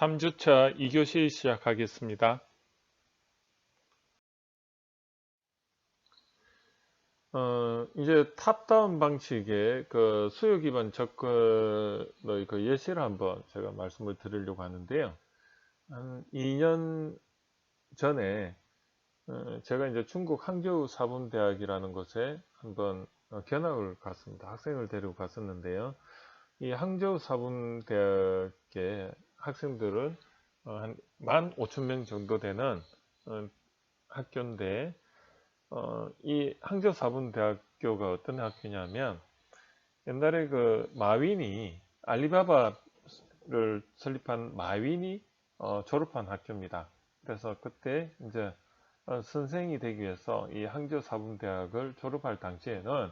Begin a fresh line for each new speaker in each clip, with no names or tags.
3주차 2교시 시작하겠습니다. 이제 탑다운 방식의 그 수요 기반 접근의 그 예시를 한번 제가 말씀을 드리려고 하는데요. 한 2년 전에 제가 이제 중국 항저우 사범대학이라는 곳에 한번 견학을 갔습니다. 학생을 데리고 갔었는데요. 이 항저우 사범대학의 학생들은 한 15,000명 정도 되는 학교인데 이 항저사범대학교가 어떤 학교냐면 옛날에 그 마윈이 알리바바를 설립한 마윈이 졸업한 학교입니다. 그래서 그때 이제 선생이 되기 위해서 이 항저사범대학을 졸업할 당시에는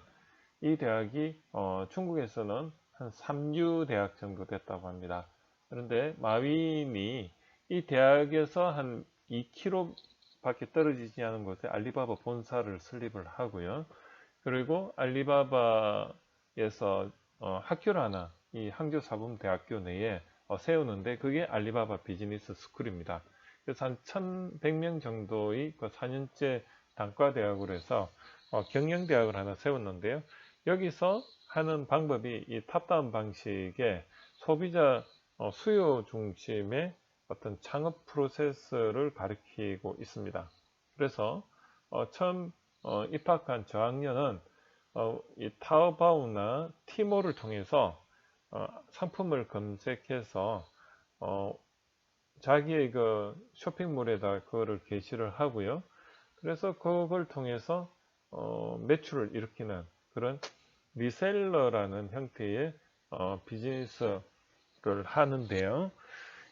이 대학이 중국에서는 한 3류 대학 정도 됐다고 합니다. 그런데 마윈이 이 대학에서 한 2km 밖에 떨어지지 않은 곳에 알리바바 본사를 설립을 하고요. 그리고 알리바바에서 학교를 하나 이 항저사범대학교 내에 세우는데 그게 알리바바 비즈니스 스쿨입니다. 그래서 한 1,100명 정도의 그 4년제 단과대학으로 해서 경영대학을 하나 세웠는데요. 여기서 하는 방법이 이 탑다운 방식의 소비자 수요 중심의 어떤 창업 프로세스를 가리키고 있습니다. 그래서 처음 입학한 저학년은 이 타오바오나 티모를 통해서 상품을 검색해서 자기의 그 쇼핑몰에다 그거를 게시를 하고요. 그래서 그걸 통해서 매출을 일으키는 그런 리셀러라는 형태의 비즈니스를 하는데요.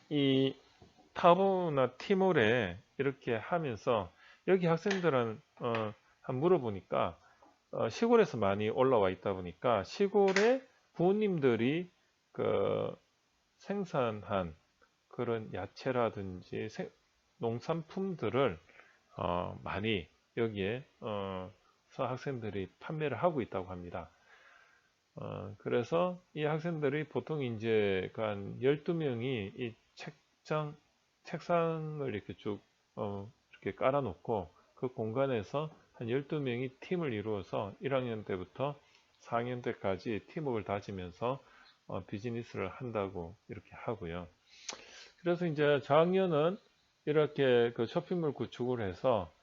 이 타보나 티몰에 이렇게 하면서 여기 학생들은 한 물어보니까 시골에서 많이 올라와 있다 보니까 시골에 부모님들이 그 생산한 그런 야채라든지 농산품들을 많이 여기에 학생들이 판매를 하고 있다고 합니다. 그래서 이 학생들이 보통 이제 한 12명이 이 책상을 이렇게 쭉 이렇게 깔아놓고 그 공간에서 한 12명이 팀을 이루어서 1학년 때부터 4학년 때까지 팀워크를 다지면서 비즈니스를 한다고 이렇게 하고요. 그래서 이제 저학년은 이렇게 그 쇼핑몰 구축을 해서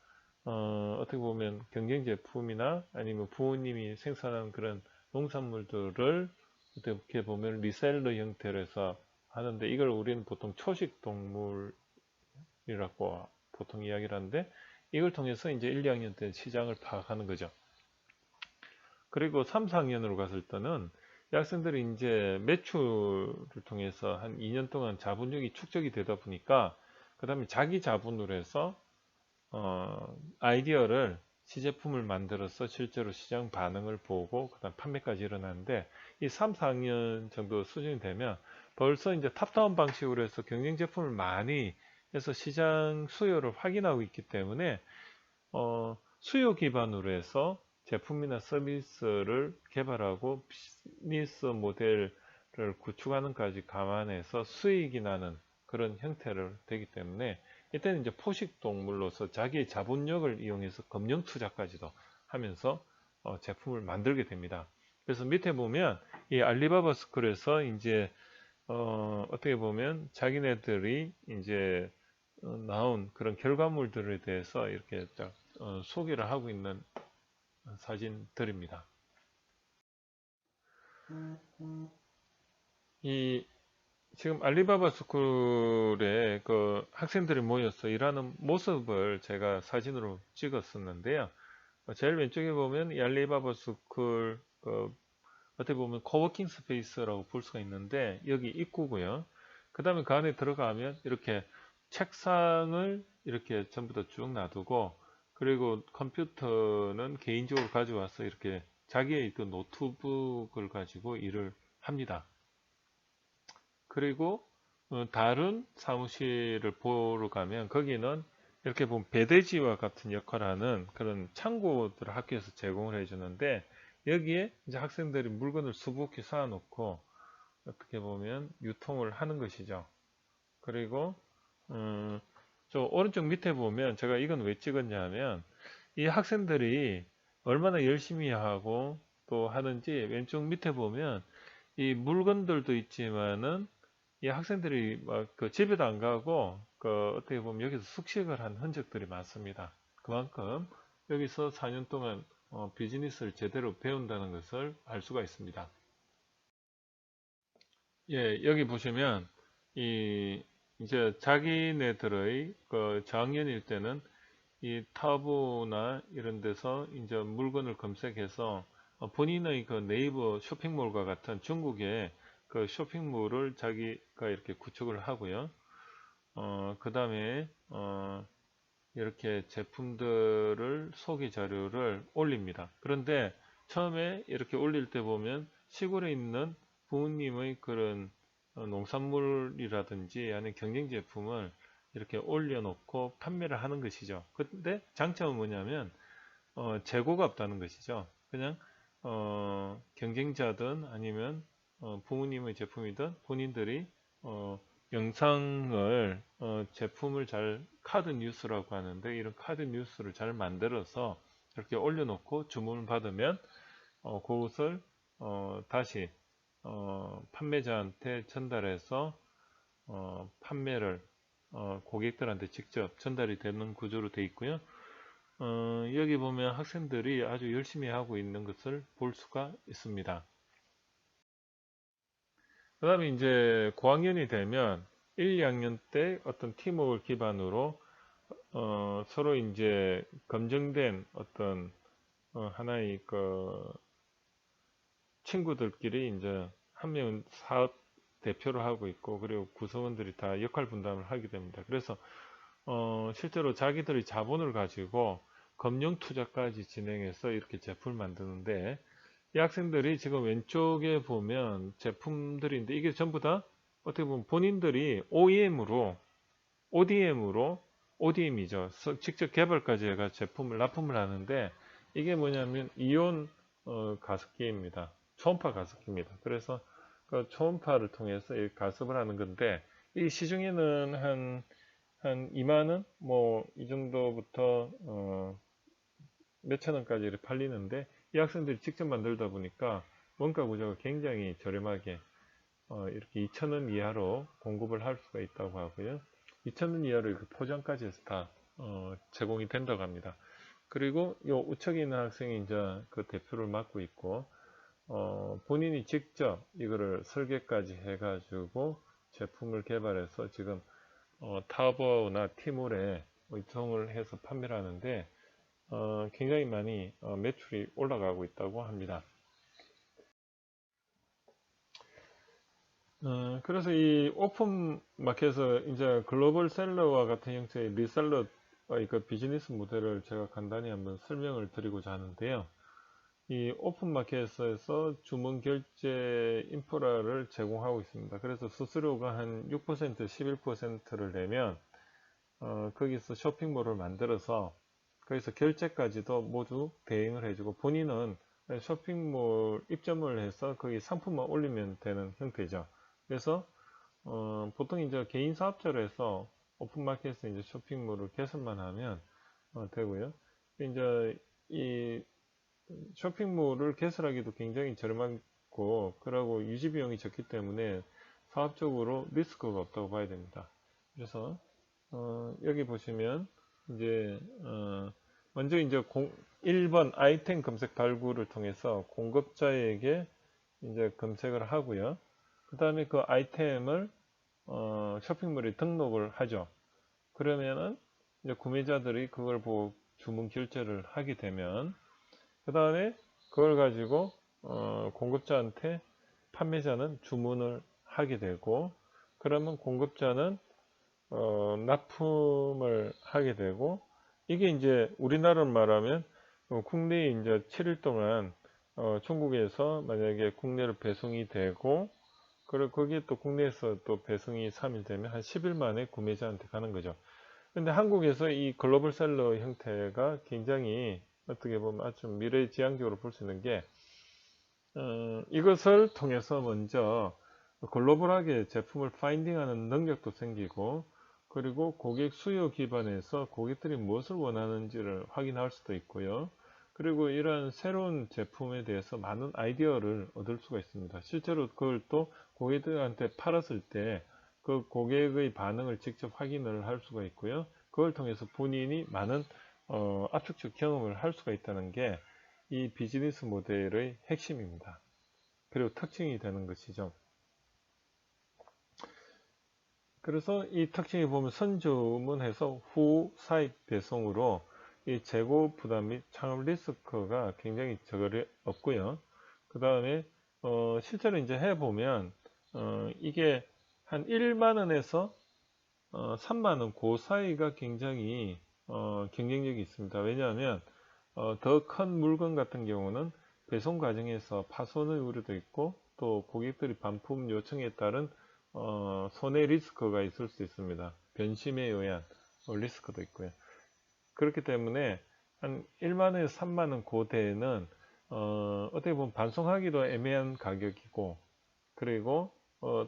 어떻게 보면 경쟁 제품이나 아니면 부모님이 생산한 그런 농산물들을 어떻게 보면 리셀러 형태로 해서 하는데 이걸 우리는 보통 초식 동물이라고 보통 이야기를 하는데 이걸 통해서 이제 1, 2학년 때 시장을 파악하는 거죠. 그리고 3, 4학년으로 갔을 때는 이 학생들이 이제 매출을 통해서 한 2년 동안 자본력이 축적이 되다 보니까 그 다음에 자기 자본으로 해서 아이디어를 시제품을 만들어서 실제로 시장 반응을 보고 그다음 판매까지 일어나는데 이 3, 4학년 정도 수준이 되면 벌써 이제 탑다운 방식으로 해서 경쟁 제품을 많이 해서 시장 수요를 확인하고 있기 때문에 수요 기반으로 해서 제품이나 서비스를 개발하고 비즈니스 모델을 구축하는까지 감안해서 수익이 나는 그런 형태를 되기 때문에 이때는 이제 포식 동물로서 자기의 자본력을 이용해서 금융 투자까지도 하면서 제품을 만들게 됩니다. 그래서 밑에 보면 이 알리바바 스쿨에서 이제 어떻게 보면 자기네들이 이제 나온 그런 결과물들에 대해서 이렇게 딱 소개를 하고 있는 사진들입니다. 이 지금 알리바바 스쿨에 그 학생들이 모여서 일하는 모습을 제가 사진으로 찍었었는데요. 제일 왼쪽에 보면 이 알리바바 스쿨 어떻게 보면 코워킹 스페이스라고 볼 수가 있는데 여기 입구고요. 그 다음에 그 안에 들어가면 이렇게 책상을 이렇게 전부 다 쭉 놔두고 그리고 컴퓨터는 개인적으로 가져와서 이렇게 자기의 그 노트북을 가지고 일을 합니다. 그리고 다른 사무실을 보러 가면 거기는 이렇게 보면 배대지와 같은 역할을 하는 그런 창고들을 학교에서 제공을 해주는데 여기에 이제 학생들이 물건을 수북히 쌓아놓고 어떻게 보면 유통을 하는 것이죠. 그리고 저 오른쪽 밑에 보면 제가 이건 왜 찍었냐 하면 이 학생들이 얼마나 열심히 하고 또 하는지 왼쪽 밑에 보면 이 물건들도 있지만은 이 학생들이 막 그 집에도 안 가고 그 어떻게 보면 여기서 숙식을 한 흔적들이 많습니다. 그만큼 여기서 4년 동안 비즈니스를 제대로 배운다는 것을 알 수가 있습니다. 예, 여기 보시면 이제 자기네들의 그 저학년일 때는 이 타부나 이런 데서 이제 물건을 검색해서 본인의 그 네이버 쇼핑몰과 같은 중국의 그 쇼핑몰을 자기가 이렇게 구축을 하고요. 그 다음에 이렇게 제품들을 소개 자료를 올립니다. 그런데 처음에 이렇게 올릴 때 보면 시골에 있는 부모님의 그런 농산물이라든지 아니면 경쟁 제품을 이렇게 올려놓고 판매를 하는 것이죠. 근데 장점은 뭐냐면 재고가 없다는 것이죠. 그냥 경쟁자든 아니면 부모님의 제품이든 본인들이 영상을 제품을 잘 카드 뉴스라고 하는데 이런 카드 뉴스를 잘 만들어서 이렇게 올려놓고 주문을 받으면 그것을 다시 판매자한테 전달해서 판매를 고객들한테 직접 전달이 되는 구조로 되어 있고요. 여기 보면 학생들이 아주 열심히 하고 있는 것을 볼 수가 있습니다. 그 다음에 이제 고학년이 되면 1, 2학년 때 어떤 팀워크를 기반으로 서로 이제 검증된 어떤 하나의 그 친구들끼리 이제 한 명은 사업 대표를 하고 있고 그리고 구성원들이 다 역할 분담을 하게 됩니다. 그래서 실제로 자기들의 자본을 가지고 금융 투자까지 진행해서 이렇게 제품을 만드는데 이 학생들이 지금 왼쪽에 보면 제품들인데 이게 전부 다 어떻게 보면 본인들이 ODM으로 ODM이죠. 직접 개발까지 해가 제품을 납품을 하는데 이게 뭐냐면 이온 가습기입니다. 초음파 가습기입니다. 그래서 그 초음파를 통해서 이 가습을 하는 건데 이 시중에는 한 2만 원? 뭐 이 정도부터 몇천 원까지 이렇게 팔리는데 이 학생들이 직접 만들다 보니까 원가 구조가 굉장히 저렴하게 이렇게 2천 원 이하로 공급을 할 수가 있다고 하고요. 2천 원 이하로 이렇게 포장까지 해서 다 제공이 된다고 합니다. 그리고 요 우측에 있는 학생이 이제 그 대표를 맡고 있고 본인이 직접 이거를 설계까지 해가지고 제품을 개발해서 지금 타오바오나 티몰에 유통을 해서 판매를 하는데 굉장히 많이 매출이 올라가고 있다고 합니다. 그래서 이 오픈 마켓에서 이제 글로벌 셀러와 같은 형태의 리셀러의 그 비즈니스 모델을 제가 간단히 한번 설명을 드리고자 하는데요. 이 오픈 마켓에서 주문 결제 인프라를 제공하고 있습니다. 그래서 수수료가 한 6%, 11%를 내면 거기서 쇼핑몰을 만들어서 거기서 결제까지도 모두 대행을 해주고 본인은 쇼핑몰 입점을 해서 거기 상품만 올리면 되는 형태죠. 그래서 보통 이제 개인 사업자로 해서 오픈마켓에서 이제 쇼핑몰을 개설만 하면 되고요. 이제 이 쇼핑몰을 개설하기도 굉장히 저렴하고 그러고 유지 비용이 적기 때문에 사업적으로 리스크가 없다고 봐야 됩니다. 그래서 여기 보시면 이제 먼저 이제 1번 아이템 검색 발굴을 통해서 공급자에게 이제 검색을 하고요. 그 다음에 그 아이템을 쇼핑몰에 등록을 하죠. 그러면은 이제 구매자들이 그걸 보고 주문 결제를 하게 되면 그 다음에 그걸 가지고 공급자한테 판매자는 주문을 하게 되고 그러면 공급자는 납품을 하게 되고 이게 이제 우리나라로 말하면 국내에 이제 7일 동안 중국에서 만약에 국내로 배송이 되고 그리고 거기에 또 국내에서 또 배송이 3일 되면 한 10일 만에 구매자한테 가는 거죠. 근데 한국에서 이 글로벌 셀러 형태가 굉장히 어떻게 보면 아주 미래지향적으로 볼 수 있는 게 이것을 통해서 먼저 글로벌하게 제품을 파인딩하는 능력도 생기고, 그리고 고객 수요 기반에서 고객들이 무엇을 원하는지를 확인할 수도 있고요. 그리고 이러한 새로운 제품에 대해서 많은 아이디어를 얻을 수가 있습니다. 실제로 그걸 또 고객들한테 팔았을 때 그 고객의 반응을 직접 확인을 할 수가 있고요. 그걸 통해서 본인이 많은 압축적 경험을 할 수가 있다는 게 이 비즈니스 모델의 핵심입니다. 그리고 특징이 되는 것이죠. 그래서 이 특징이 보면 선주문해서 후 사입 배송으로 이 재고 부담 및 창업 리스크가 굉장히 없고요. 그 다음에 실제로 이제 해보면 이게 한 1만 원에서 3만 원 그 사이가 굉장히 경쟁력이 있습니다. 왜냐하면 더 큰 물건 같은 경우는 배송 과정에서 파손의 우려도 있고 또 고객들이 반품 요청에 따른 손해 리스크가 있을 수 있습니다. 변심에 의한 리스크도 있고요. 그렇기 때문에 한 1만원에서 3만원 고대에는 어떻게 보면 반송하기도 애매한 가격이고, 그리고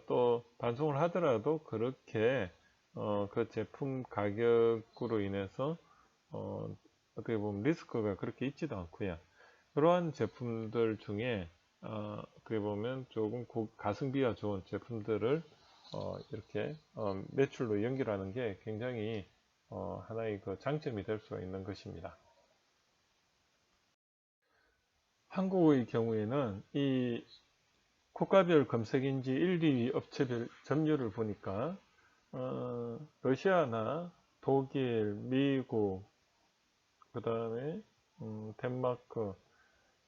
또 반송을 하더라도 그렇게 그 제품 가격으로 인해서 어떻게 보면 리스크가 그렇게 있지도 않고요. 그러한 제품들 중에 어떻게 보면 조금 가성비가 좋은 제품들을 이렇게 매출로 연결하는 게 굉장히 하나의 그 장점이 될 수가 있는 것입니다. 한국의 경우에는 이 국가별 검색인지 1, 2위 업체별 점유율을 보니까 러시아나 독일, 미국, 그 다음에 덴마크,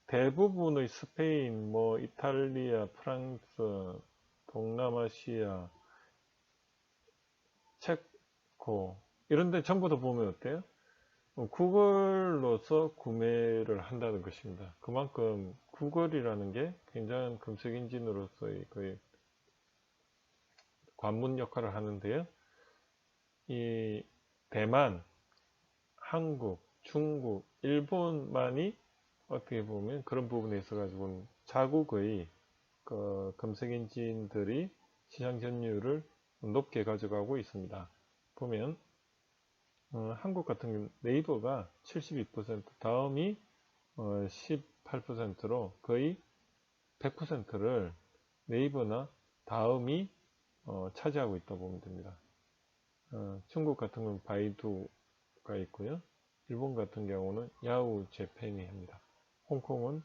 대부분의 스페인, 뭐 이탈리아, 프랑스, 동남아시아, 체코 이런 데 전부 다 보면 어때요? 구글로서 구매를 한다는 것입니다. 그만큼 구글이라는 게 굉장한 검색 엔진으로서의 거의 관문 역할을 하는데요. 이 대만, 한국, 중국, 일본만이 어떻게 보면 그런 부분에 있어 가지고 자국의 그 검색 엔진들이 시장 점유율을 높게 가져가고 있습니다. 보면 한국 같은 경우 네이버가 72%, 다음이 18%로 거의 100%를 네이버나 다음이 차지하고 있다고 보면 됩니다. 중국 같은 경우는 바이두가 있고요. 일본 같은 경우는 야후 재팬이 합니다. 홍콩은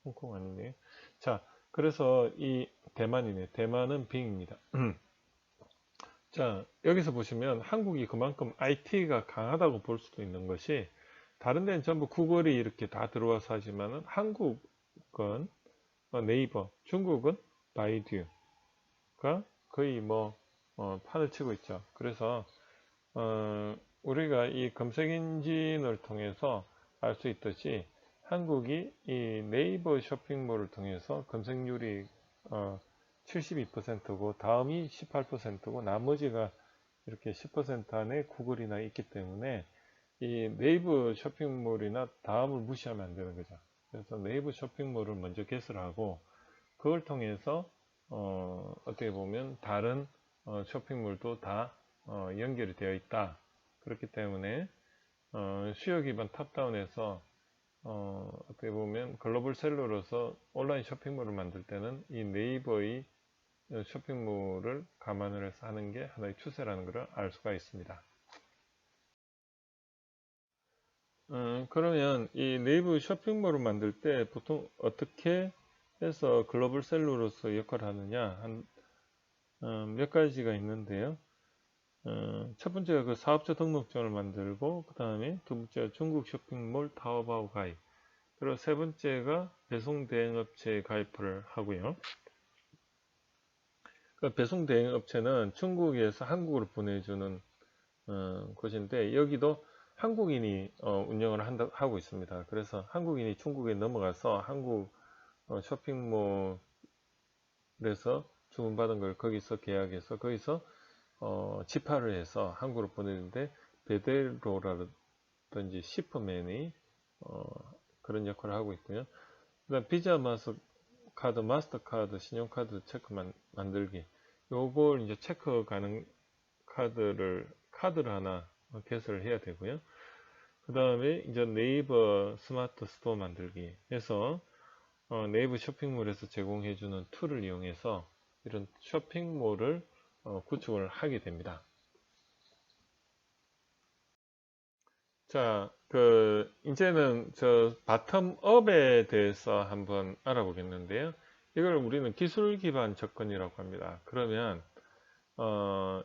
홍콩 아니네요. 자, 그래서 이 대만이네. 대만은 빙입니다. 자, 여기서 보시면 한국이 그만큼 IT가 강하다고 볼 수도 있는 것이, 다른 데는 전부 구글이 이렇게 다 들어와서 하지만은 한국은 네이버, 중국은 바이두가 거의 뭐 판을 치고 있죠. 그래서 우리가 이 검색 엔진을 통해서 알 수 있듯이 한국이 이 네이버 쇼핑몰을 통해서 검색률이 72%고 다음이 18%고 나머지가 이렇게 10% 안에 구글이나 있기 때문에 이 네이버 쇼핑몰이나 다음을 무시하면 안 되는 거죠. 그래서 네이버 쇼핑몰을 먼저 개설하고 그걸 통해서 어떻게 보면 다른 쇼핑몰도 다 연결이 되어 있다. 그렇기 때문에 수요 기반 탑다운에서 어떻게 보면 글로벌 셀러로서 온라인 쇼핑몰을 만들 때는 이 네이버의 쇼핑몰을 감안을 해서 하는 게 하나의 추세라는 것을 알 수가 있습니다. 그러면 이 네이버 쇼핑몰을 만들 때 보통 어떻게 해서 글로벌 셀러로서 역할을 하느냐 몇 가지가 있는데요. 첫 번째가 그 사업자 등록증을 만들고, 그 다음에 두 번째가 중국 쇼핑몰 타오바오 가입, 그리고 세 번째가 배송 대행업체에 가입을 하고요. 그 배송 대행업체는 중국에서 한국으로 보내주는 곳인데, 여기도 한국인이 운영을 하고 있습니다. 그래서 한국인이 중국에 넘어가서 한국 쇼핑몰에서 주문받은 걸 거기서 계약해서 거기서 지파를 해서 한국으로 보내는데, 베델로라든지 시퍼맨이 그런 역할을 하고 있고요. 그다음 비자 마스터 카드, 마스터카드, 신용카드 체크 만들기. 요걸 이제 체크 가능 카드를 하나 개설을 해야 되고요. 그 다음에 이제 네이버 스마트 스토어 만들기 해서 네이버 쇼핑몰에서 제공해주는 툴을 이용해서 이런 쇼핑몰을 구축을 하게 됩니다. 자, 이제는 저 바텀업에 대해서 한번 알아보겠는데요. 이걸 우리는 기술 기반 접근이라고 합니다. 그러면,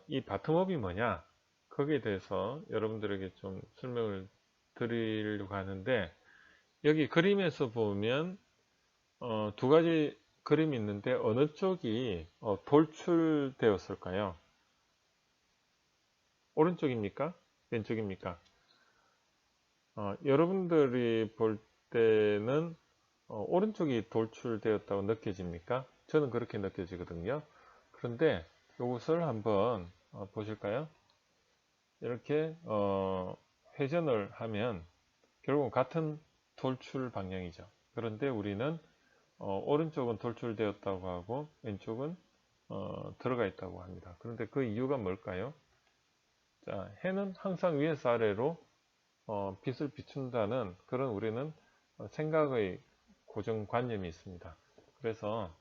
이 바텀업이 뭐냐? 거기에 대해서 여러분들에게 좀 설명을 드리려고 하는데, 여기 그림에서 보면, 두 가지 그림이 있는데, 어느 쪽이 돌출되었을까요? 오른쪽입니까? 왼쪽입니까? 여러분들이 볼 때는 오른쪽이 돌출되었다고 느껴집니까? 저는 그렇게 느껴지거든요. 그런데 이것을 한번 보실까요? 이렇게 회전을 하면 결국 같은 돌출 방향이죠. 그런데 우리는 오른쪽은 돌출되었다고 하고 왼쪽은 들어가 있다고 합니다. 그런데 그 이유가 뭘까요? 자, 해는 항상 위에서 아래로 빛을 비춘다는 그런 우리는 생각의 고정관념이 있습니다. 그래서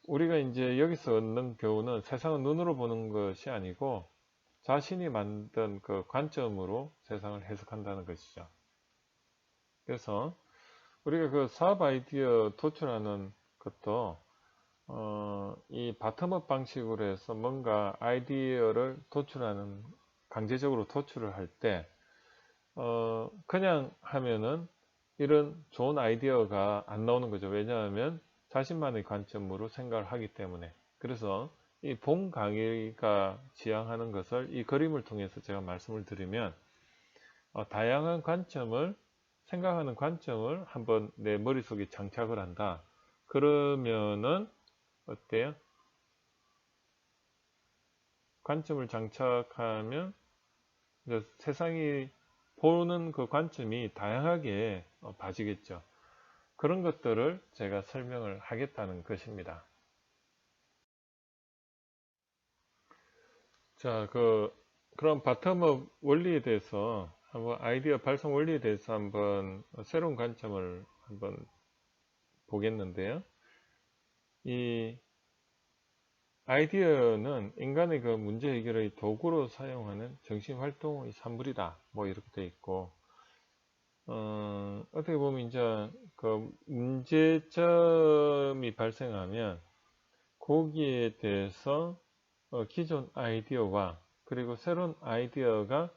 우리가 이제 여기서 얻는 교훈은 세상을 눈으로 보는 것이 아니고 자신이 만든 그 관점으로 세상을 해석한다는 것이죠. 그래서 우리가 그 사업 아이디어 도출하는 것도 이 바텀업 방식으로 해서 뭔가 아이디어를 도출하는 강제적으로 도출을 할 때 그냥 하면은 이런 좋은 아이디어가 안 나오는 거죠. 왜냐하면 자신만의 관점으로 생각을 하기 때문에. 그래서 이 본 강의가 지향하는 것을 이 그림을 통해서 제가 말씀을 드리면 다양한 관점을 생각하는 관점을 한번 내 머릿속에 장착을 한다. 그러면은 어때요? 관점을 장착하면 세상이 보는 그 관점이 다양하게 봐지겠죠. 그런 것들을 제가 설명을 하겠다는 것입니다. 자, 그럼 바텀업 원리에 대해서 한번 아이디어 발송 원리에 대해서 한번 새로운 관점을 한번 보겠는데요. 이 아이디어는 인간의 그 문제 해결의 도구로 사용하는 정신활동의 산물이다. 뭐 이렇게 돼 있고, 어떻게 보면 이제 그 문제점이 발생하면 거기에 대해서 기존 아이디어와 그리고 새로운 아이디어가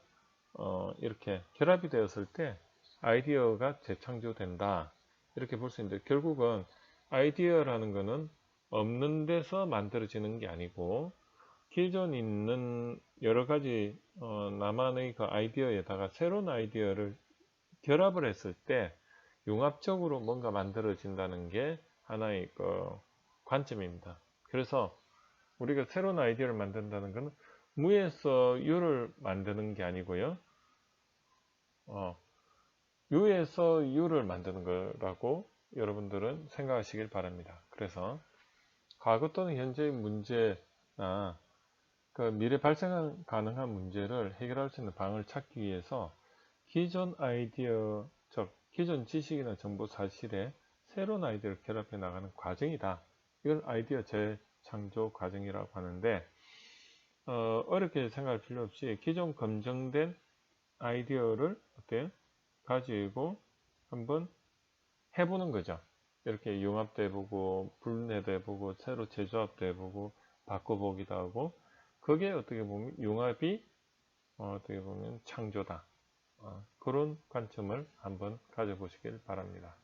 이렇게 결합이 되었을 때 아이디어가 재창조된다. 이렇게 볼 수 있는데 결국은 아이디어라는 것은 없는 데서 만들어지는 게 아니고 기존 있는 여러 가지 나만의 그 아이디어에다가 새로운 아이디어를 결합을 했을 때 융합적으로 뭔가 만들어진다는 게 하나의 그 관점입니다. 그래서 우리가 새로운 아이디어를 만든다는 것은 무에서 유를 만드는 게 아니고요. 유에서 유를 만드는 거라고 여러분들은 생각하시길 바랍니다. 그래서 과거 또는 현재의 문제나 그 미래 발생 가능한 문제를 해결할 수 있는 방을 찾기 위해서 기존 아이디어, 즉 기존 지식이나 정보 사실에 새로운 아이디어를 결합해 나가는 과정이다. 이걸 아이디어 재창조 과정이라고 하는데 어렵게 생각할 필요 없이 기존 검증된 아이디어를 어때요? 가지고 한번 해보는 거죠. 이렇게 융합도 해보고 분해도 해보고 새로 재조합도 해보고 바꿔보기도 하고 그게 어떻게 보면 융합이 어떻게 보면 창조다. 그런 관점을 한번 가져보시길 바랍니다.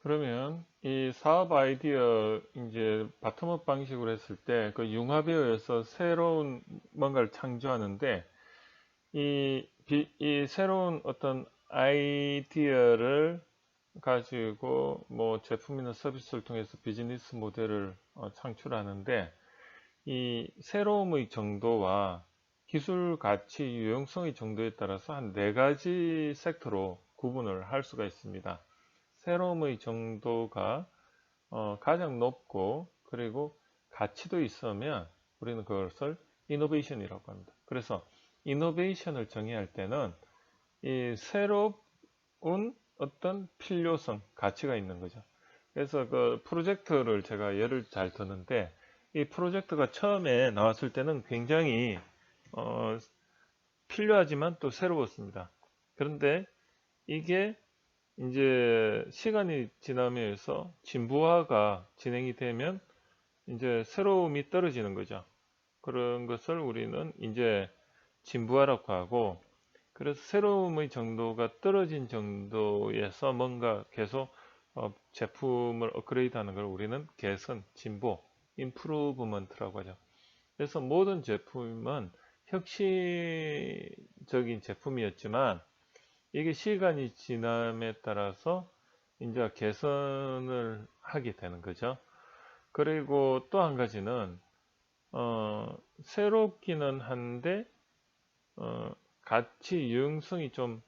그러면 이 사업 아이디어 이제 바텀업 방식으로 했을 때 그 융합에 의해서 새로운 뭔가를 창조하는데 이 새로운 어떤 아이디어를 가지고 뭐 제품이나 서비스를 통해서 비즈니스 모델을 창출하는데 이 새로움의 정도와 기술 가치 유용성의 정도에 따라서 한 네 가지 섹터로 구분을 할 수가 있습니다. 새로움의 정도가 가장 높고 그리고 가치도 있으면 우리는 그것을 이노베이션이라고 합니다. 그래서 이노베이션을 정의할 때는 이 새로운 어떤 필요성, 가치가 있는 거죠. 그래서 그 프로젝트를 제가 예를 잘 드는데 이 프로젝트가 처음에 나왔을 때는 굉장히 필요하지만 또 새로웠습니다. 그런데 이게 이제 시간이 지나면서 진부화가 진행이 되면 이제 새로움이 떨어지는 거죠. 그런 것을 우리는 이제 진부화라고 하고, 그래서 새로움의 정도가 떨어진 정도에서 뭔가 계속 제품을 업그레이드하는 걸 우리는 개선, 진보, 임프루브먼트라고 하죠. 그래서 모든 제품은 혁신적인 제품이었지만 이게 시간이 지남에 따라서 이제 개선을 하게 되는 거죠. 그리고 또 한 가지는 새롭기는 한데 가치 유용성이 좀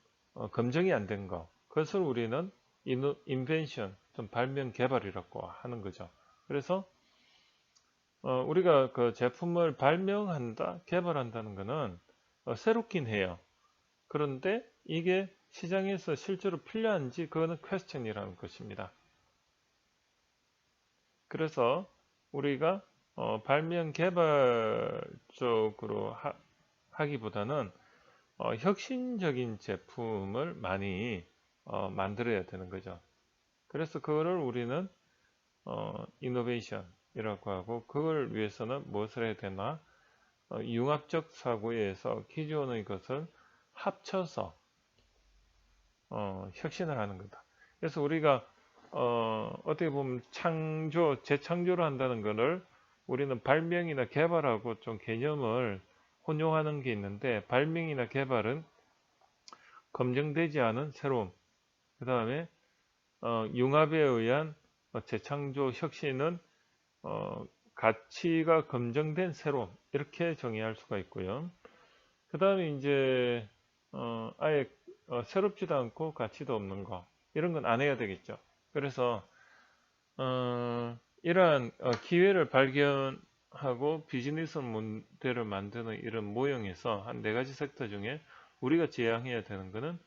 검증이 안 된 거, 그것을 우리는 인벤션, 좀 발명 개발이라고 하는 거죠. 그래서 우리가 그 제품을 발명한다, 개발한다는 것은 새롭긴 해요. 그런데 이게 시장에서 실제로 필요한지 그거는 퀘스천이라는 것입니다. 그래서 우리가 발명 개발 쪽으로 하기보다는 혁신적인 제품을 많이 만들어야 되는 거죠. 그래서 그거를 우리는 이노베이션이라고 하고, 그걸 위해서는 무엇을 해야 되나? 융합적 사고에서 기존의 것을 합쳐서 혁신을 하는 거다. 그래서 우리가 어떻게 보면 재창조를 한다는 것을 우리는 발명이나 개발하고 좀 개념을 혼용하는 게 있는데, 발명이나 개발은 검증되지 않은 새로움, 그 다음에 융합에 의한 재창조 혁신은 가치가 검증된 새로움, 이렇게 정의할 수가 있고요. 그 다음에 이제 아예 새롭지도 않고 가치도 없는 거, 이런 건 안 해야 되겠죠. 그래서 이러한 기회를 발견하고 비즈니스 모델을 만드는 이런 모형에서 한 4가지 섹터 중에 우리가 지향해야 되는 것은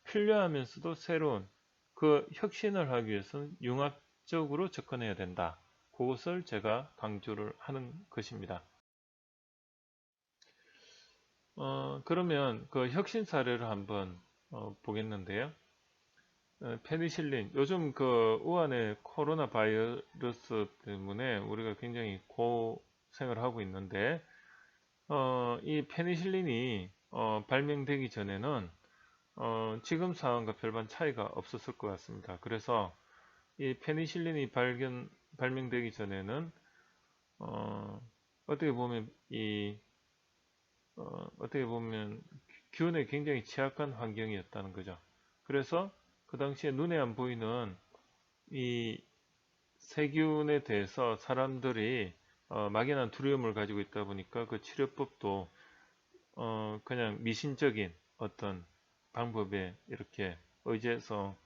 필요하면서도 새로운 그 혁신을 하기 위해서는 융합적으로 접근해야 된다. 그것을 제가 강조를 하는 것입니다. 그러면 그 혁신 사례를 한번 보겠는데요. 페니실린, 요즘 그 우한의 코로나 바이러스 때문에 우리가 굉장히 고생을 하고 있는데, 이 페니실린이 발명되기 전에는 지금 상황과 별반 차이가 없었을 것 같습니다. 그래서 이 페니실린이 발명되기 전에는 어떻게 보면 어떻게 보면 균에 굉장히 취약한 환경이었다는 거죠. 그래서 그 당시에 눈에 안 보이는 이 세균에 대해서 사람들이 막연한 두려움을 가지고 있다 보니까 그 치료법도 그냥 미신적인 어떤 방법에 이렇게 의지해서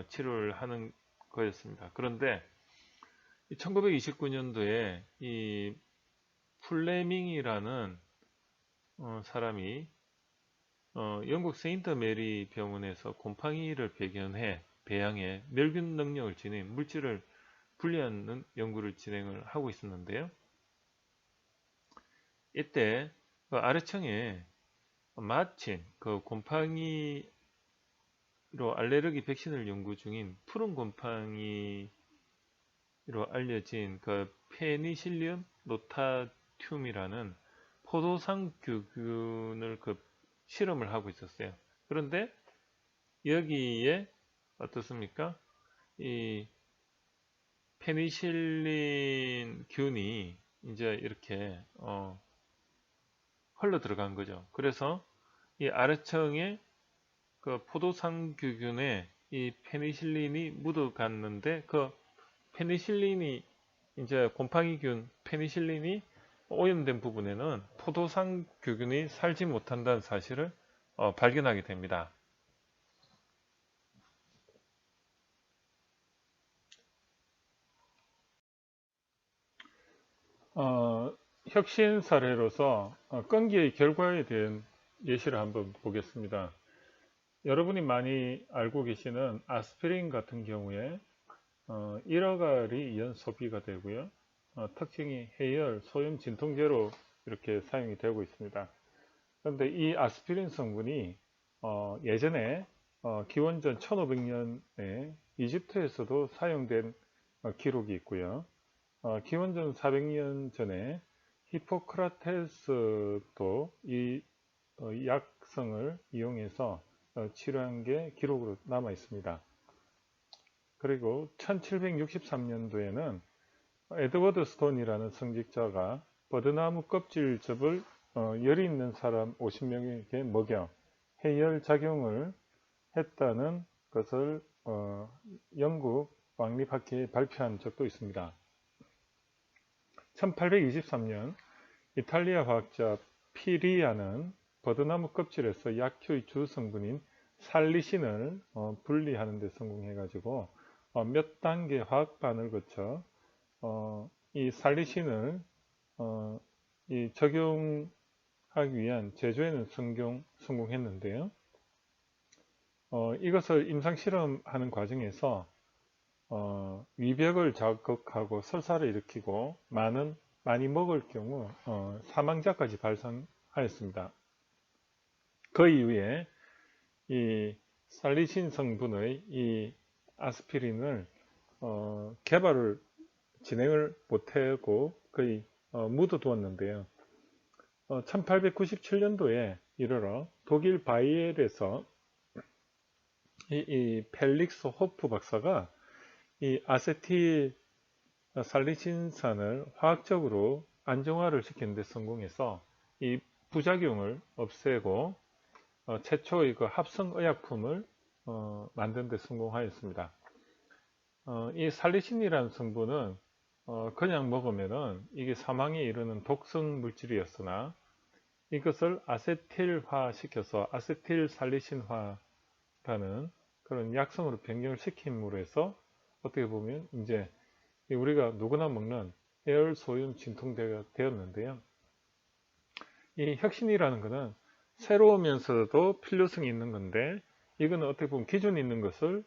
치료를 하는 거였습니다. 그런데 1929년도에 이 플레밍이라는 사람이 영국 세인트 메리 병원에서 곰팡이를 배양해 멸균 능력을 지닌 물질을 분리하는 연구를 진행을 하고 있었는데요. 이때 그 아래층에 마침 그 곰팡이로 알레르기 백신을 연구 중인 푸른 곰팡이로 알려진 그 페니실리움 노타툼이라는 포도상균을 그 실험을 하고 있었어요. 그런데 여기에 어떻습니까? 이 페니실린 균이 이제 이렇게 흘러 들어간 거죠. 그래서 이 아래층에 그 포도상균에 이 페니실린이 묻어갔는데, 그 페니실린이 이제 곰팡이균 페니실린이 오염된 부분에는 포도상균이 살지 못한다는 사실을 발견하게 됩니다. 혁신 사례로서 건기의 결과에 대한 예시를 한번 보겠습니다. 여러분이 많이 알고 계시는 아스피린 같은 경우에 1억 알이 연 소비가 되고요. 특징이 해열, 소염 진통제로 이렇게 사용이 되고 있습니다. 그런데 이 아스피린 성분이 예전에 기원전 1500년에 이집트에서도 사용된 기록이 있고요. 기원전 400년 전에 히포크라테스도 이 약성을 이용해서 치료한 게 기록으로 남아 있습니다. 그리고 1763년도에는 에드워드 스톤이라는 성직자가 버드나무 껍질즙을 열이 있는 사람 50명에게 먹여 해열 작용을 했다는 것을 영국 왕립학회에 발표한 적도 있습니다. 1823년 이탈리아 과학자 피리아는 버드나무 껍질에서 약효의 주 성분인 살리신을 분리하는 데 성공해가지고 몇 단계 화학반을 거쳐 이 살리신을 적용하기 위한 제조에는 성공했는데요. 이것을 임상실험하는 과정에서 위벽을 자극하고 설사를 일으키고 많이 먹을 경우 사망자까지 발생하였습니다. 그 이후에 이 살리신 성분의 이 아스피린을 진행을 못하고 거의 묻어두었는데요. 1897년도에 이르러 독일 바이엘에서 이 펠릭스 호프 박사가 이 아세틸 살리신산을 화학적으로 안정화를 시키는 데 성공해서 이 부작용을 없애고 최초의 그 합성의약품을 만드는 데 성공하였습니다. 이 살리신이라는 성분은 그냥 먹으면은 이게 사망에 이르는 독성 물질이었으나 이것을 아세틸화 시켜서 아세틸살리신화라는 그런 약성으로 변경을 시킴으로 해서 어떻게 보면 이제 우리가 누구나 먹는 해열 소염 진통제가 되었는데요. 이 혁신이라는 것은 새로우면서도 필요성이 있는 건데 이거는 어떻게 보면 기존에 있는 것을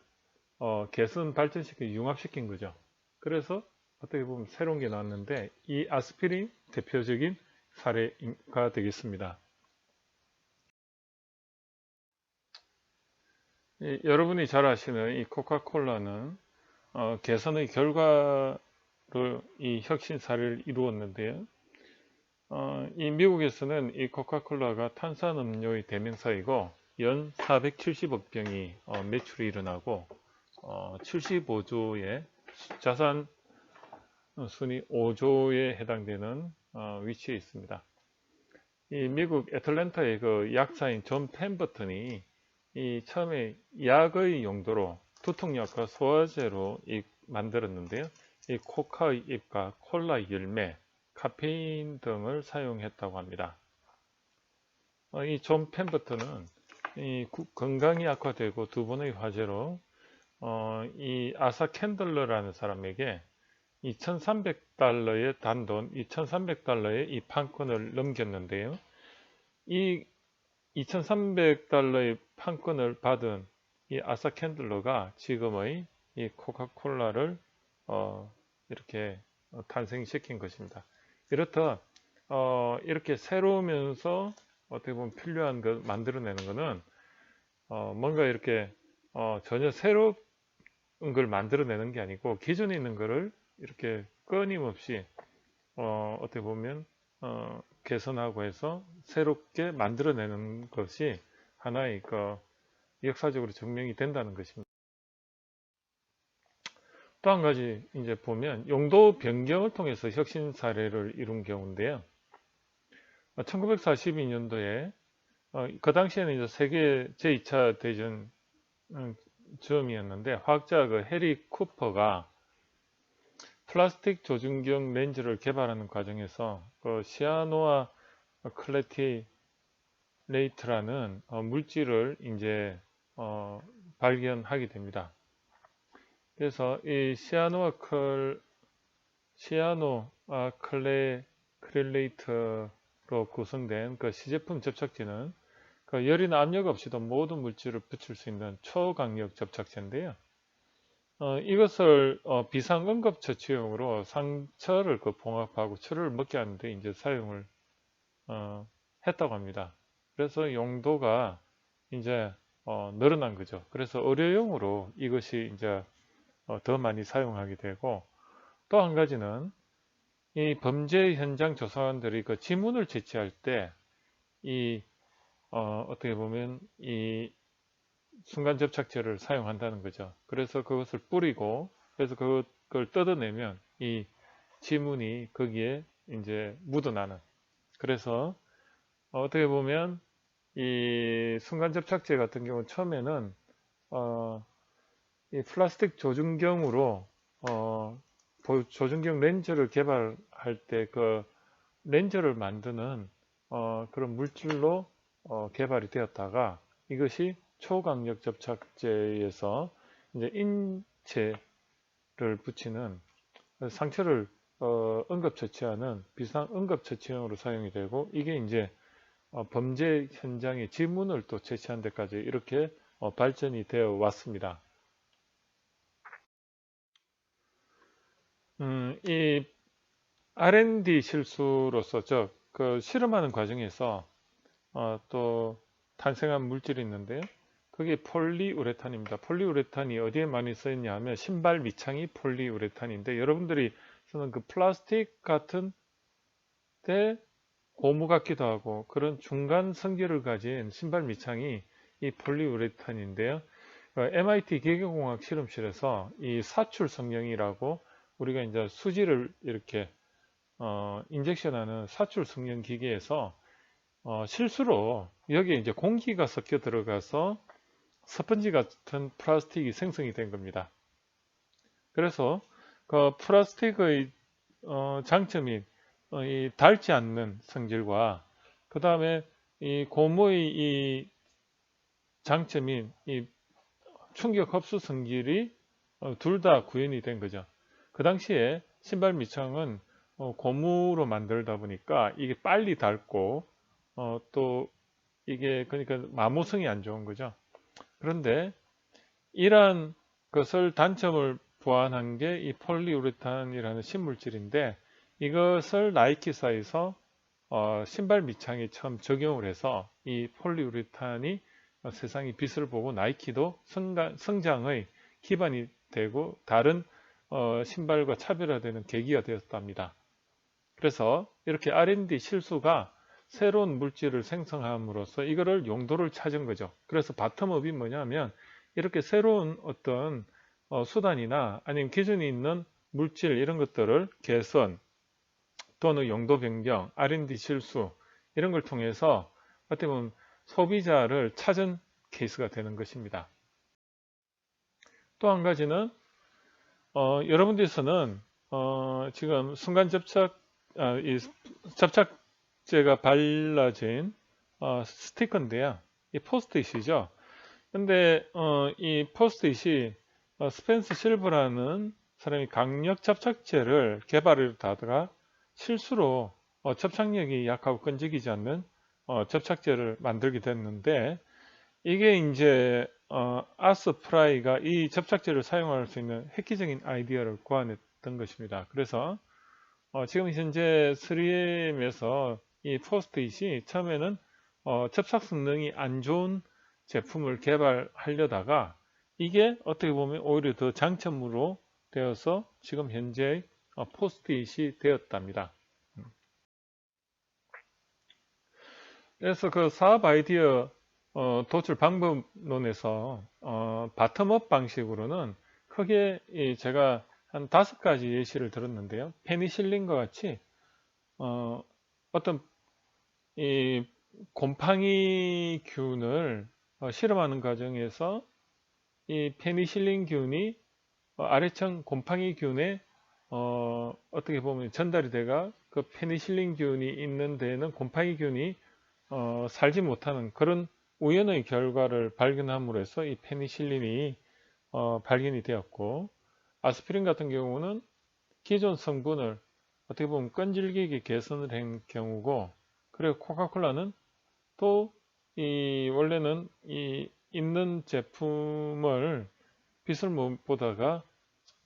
개선 발전시키고 융합시킨 거죠. 그래서 어떻게 보면 새로운 게 나왔는데 이 아스피린 대표적인 사례가 되겠습니다. 여러분이 잘 아시는 이 코카콜라는 개선의 결과로 이 혁신 사례를 이루었는데요. 이 미국에서는 이 코카콜라가 탄산음료의 대명사이고 연 470억 병이 매출이 일어나고 75조의 자산 순위 5조에 해당되는 위치에 있습니다. 이 미국 애틀랜타의 그 약사인 존 펜버튼이 이 처음에 약의 용도로 두통약과 소화제로 만들었는데요. 이 코카의 잎과 콜라 열매, 카페인 등을 사용했다고 합니다. 이 존 펜버튼은 이 건강이 악화되고 두 번의 화재로 이 아사 캔들러라는 사람에게 2,300달러의 단돈, 2,300달러의 이 판권을 넘겼는데요. 이 2,300달러의 판권을 받은 이 아사 캔들러가 지금의 이 코카콜라를 이렇게 탄생시킨 것입니다. 이렇다 이렇게 새로우면서 어떻게 보면 필요한 것 만들어내는 것은 뭔가 이렇게 전혀 새로운 걸 만들어내는 게 아니고 기존에 있는 것을 이렇게 끊임없이 어떻게 보면 개선하고 해서 새롭게 만들어내는 것이 하나의 그 역사적으로 증명이 된다는 것입니다. 또 한 가지 이제 보면 용도 변경을 통해서 혁신 사례를 이룬 경우인데요. 1942년도에 그 당시에는 이제 세계 제2차 대전 즈음이었는데 화학자 그 해리 쿠퍼가 플라스틱 조준경 렌즈를 개발하는 과정에서 그 시아노아 클레티레이트라는 물질을 이제 발견하게 됩니다. 그래서 이 시아노 클렐레이트로 구성된 그 시제품 접착제는 그 열이나 압력 없이도 모든 물질을 붙일 수 있는 초강력 접착제인데요. 이것을 비상응급처치용으로 상처를 그 봉합하고 철을 먹게 하는데 이제 사용을 했다고 합니다. 그래서 용도가 이제 늘어난 거죠. 그래서 의료용으로 이것이 이제 더 많이 사용하게 되고, 또 한 가지는 이 범죄 현장 조사관들이 그 지문을 채취할 때 이 어떻게 보면 이 순간 접착제를 사용한다는 거죠. 그래서 그것을 뿌리고, 그래서 그걸 뜯어내면 이 지문이 거기에 이제 묻어나는. 그래서 어떻게 보면 이 순간 접착제 같은 경우 처음에는 이 플라스틱 조준경으로 조준경 렌즈를 개발할 때 그 렌즈를 만드는 그런 물질로 개발이 되었다가 이것이 초강력 접착제에서 이제 인체를 붙이는 상처를 응급처치하는 비상 응급처치용으로 사용이 되고, 이게 이제 범죄 현장의 지문을 또 채취하는 데까지 이렇게 발전이 되어 왔습니다. 이 R&D 실수로서 그 실험하는 과정에서 또 탄생한 물질이 있는데요. 그게 폴리우레탄입니다. 폴리우레탄이 어디에 많이 쓰였냐 하면 신발 밑창이 폴리우레탄인데, 여러분들이 쓰는 그 플라스틱 같은 데 고무 같기도 하고 그런 중간 성질을 가진 신발 밑창이 이 폴리우레탄인데요. MIT 기계공학 실험실에서 이 사출 성형이라고, 우리가 이제 수지를 이렇게 인젝션하는 사출 성형 기계에서 실수로 여기에 이제 공기가 섞여 들어가서 스펀지 같은 플라스틱이 생성이 된 겁니다. 그래서 그 플라스틱의 장점이 이 닳지 않는 성질과 그 다음에 이 고무의 이 장점인 이 충격 흡수 성질이 둘 다 구현이 된 거죠. 그 당시에 신발 밑창은 고무로 만들다 보니까 이게 빨리 닳고 또 이게 그러니까 마모성이 안 좋은 거죠. 그런데 이러한 것을 단점을 보완한 게 이 폴리우레탄이라는 신물질인데, 이것을 나이키사에서 신발 밑창에 처음 적용을 해서 이 폴리우레탄이 세상의 빛을 보고 나이키도 성장의 기반이 되고 다른 신발과 차별화되는 계기가 되었답니다. 그래서 이렇게 R&D 실수가 새로운 물질을 생성함으로써 이거를 용도를 찾은 거죠. 그래서 바텀업이 뭐냐면 이렇게 새로운 어떤 수단이나 아니면 기존에 있는 물질 이런 것들을 개선 또는 용도 변경, R&D 실수 이런 걸 통해서 어떻게 보면 소비자를 찾은 케이스가 되는 것입니다. 또 한 가지는 여러분들께서는 지금 순간 이 접착제가 발라진 스티커인데요. 이 포스트잇이죠. 근데 이 포스트잇이 스펜스 실버라는 사람이 강력 접착제를 개발을 하다가 실수로 접착력이 약하고 끈적이지 않는 접착제를 만들게 됐는데, 이게 이제 아스프라이가 이 접착제를 사용할 수 있는 획기적인 아이디어를 고안했던 것입니다. 그래서 지금 현재 3M에서 이 포스트잇이 처음에는 접착 성능이 안 좋은 제품을 개발하려다가 이게 어떻게 보면 오히려 더 장점으로 되어서 지금 현재 포스트잇이 되었답니다. 그래서 그 사업 아이디어 도출 방법론에서 바텀업 방식으로는 크게 제가 한 5가지 예시를 들었는데요. 페니실린과 같이 어떤 이 곰팡이균을 실험하는 과정에서 이 페니실린 균이 아래층 곰팡이균에 어떻게 보면 전달이 돼가 그 페니실린 균이 있는 데는 곰팡이균이 살지 못하는 그런 우연의 결과를 발견함으로 해서 이 페니실린이 발견이 되었고, 아스피린 같은 경우는 기존 성분을 어떻게 보면 끈질기게 개선을 한 경우고, 그리고 코카콜라는 또 이 원래는 이 있는 제품을 빛을 못 보다가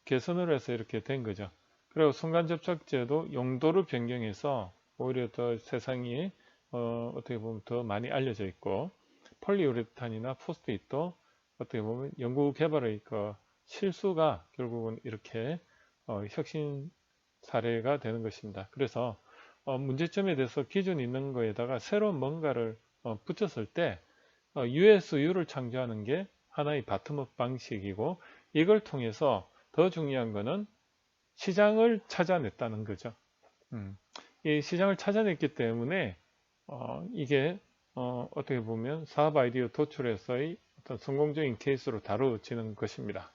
개선을 해서 이렇게 된 거죠. 그리고 순간접착제도 용도를 변경해서 오히려 더 세상이 어떻게 보면 더 많이 알려져 있고, 폴리우레탄이나 포스트잇도 어떻게 보면 연구 개발의 그 실수가 결국은 이렇게 혁신 사례가 되는 것입니다. 그래서 문제점에 대해서 기존 있는 거에다가 새로운 뭔가를 붙였을 때 USU를 창조하는 게 하나의 바텀업 방식이고, 이걸 통해서 더 중요한 거는 시장을 찾아냈다는 거죠. 이 시장을 찾아냈기 때문에 이게 어떻게 보면 사업 아이디어 도출에서의 어떤 성공적인 케이스로 다루어지는 것입니다.